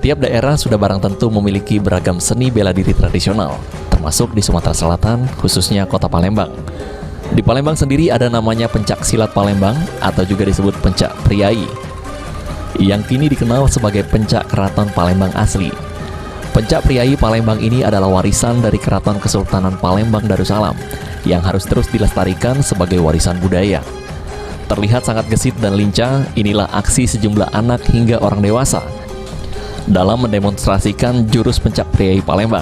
Setiap daerah sudah barang tentu memiliki beragam seni bela diri tradisional, termasuk di Sumatera Selatan, khususnya kota Palembang. Di Palembang sendiri ada namanya pencak silat Palembang atau juga disebut pencak priai, yang kini dikenal sebagai pencak keraton Palembang asli. Pencak priai Palembang ini adalah warisan dari Keraton Kesultanan Palembang Darussalam yang harus terus dilestarikan sebagai warisan budaya. Terlihat sangat gesit dan lincah, inilah aksi sejumlah anak hingga orang dewasa dalam mendemonstrasikan jurus pencak priai Palembang.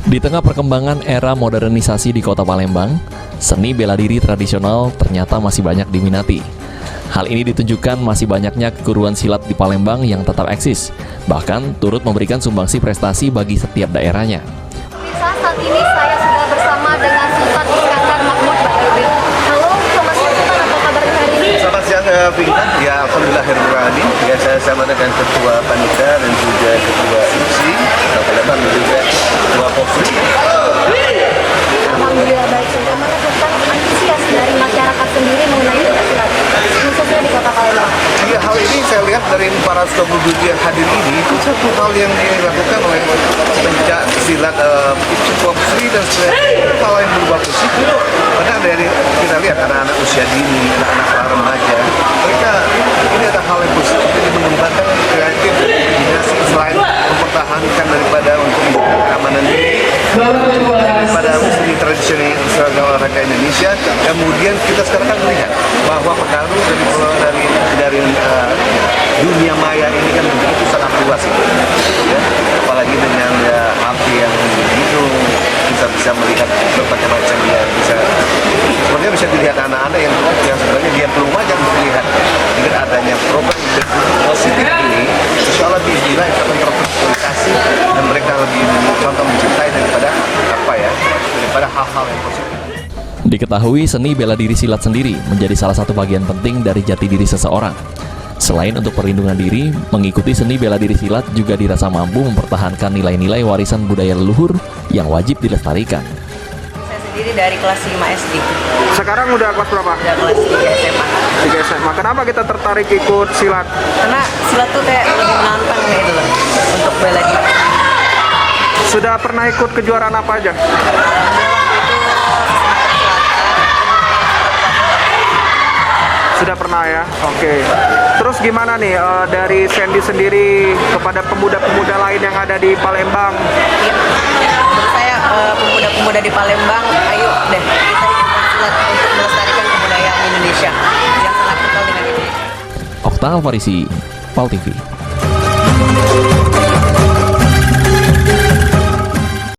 Di tengah perkembangan era modernisasi di kota Palembang, seni bela diri tradisional ternyata masih banyak diminati. Hal ini ditunjukkan masih banyaknya keguruan silat di Palembang yang tetap eksis, bahkan turut memberikan sumbangsi prestasi bagi setiap daerahnya. Saat ini saya sudah bersama dengan Sultan Iskandar Mahmud Badawi. Halo, Sultan, apa kabarnya hari ini? Selamat siang, Pinkan. Ya, alhamdulillahirrahmanirrahim. Ya, saya sama dengan Ketua Panitia dan juga Ketua IPSI, Palembang dan juga Ketua Popri. Alhamdulillah baik, Sultan. Mana Sultan antusias dari masyarakat sendiri mengenai silat, khususnya di kota Palembang? Ya, hal ini saya lihat dari 427 yang hadir ini, itu satu hal yang dilakukan oleh pencak silat IPSI, Popri dan sebagainya. Hal yang berubah positif. Karena dari kita lihat anak-anak usia dini, anak-anak remaja, mereka ini ada hal yang positif, jadi mengembangkan kreatif kombinasi selain mempertahankan daripada untuk keamanan diri, daripada seni tradisional olahraga Indonesia. Kemudian kita sekarang kan melihat bahwa pengaruh dari dunia maya ini kan begitu sangat luas, ya. Apalagi dengan HP yang begitu, kita bisa melihat berbagai macam ya, sebenarnya bisa dilihat anak-anak yang sebenarnya dia belum aja melihat. Dengan adanya program positif ini, insya Allah bismillah akan terprovokasi dan mereka lebih contoh mencintai daripada hal-hal yang positif. Diketahui seni bela diri silat sendiri menjadi salah satu bagian penting dari jati diri seseorang. Selain untuk perlindungan diri, mengikuti seni bela diri silat juga dirasa mampu mempertahankan nilai-nilai warisan budaya leluhur yang wajib dilestarikan. Saya sendiri dari kelas 5 SD. Sekarang udah kelas berapa? Udah kelas 3 SMA. 3 SMA. Kenapa kita tertarik ikut silat? Karena silat tuh kayak lebih menantang gitu loh untuk bela diri. Sudah pernah ikut kejuaraan apa aja? Sudah pernah ya? Oke. Terus gimana nih dari Sandy sendiri kepada pemuda-pemuda lain yang ada di Palembang? Menurut saya pemuda-pemuda di Palembang, ayo deh kita ikut silat untuk melestarikan kebudayaan Indonesia yang sangat kental dengan Indonesia. Okta Alfarisi, PAL TV.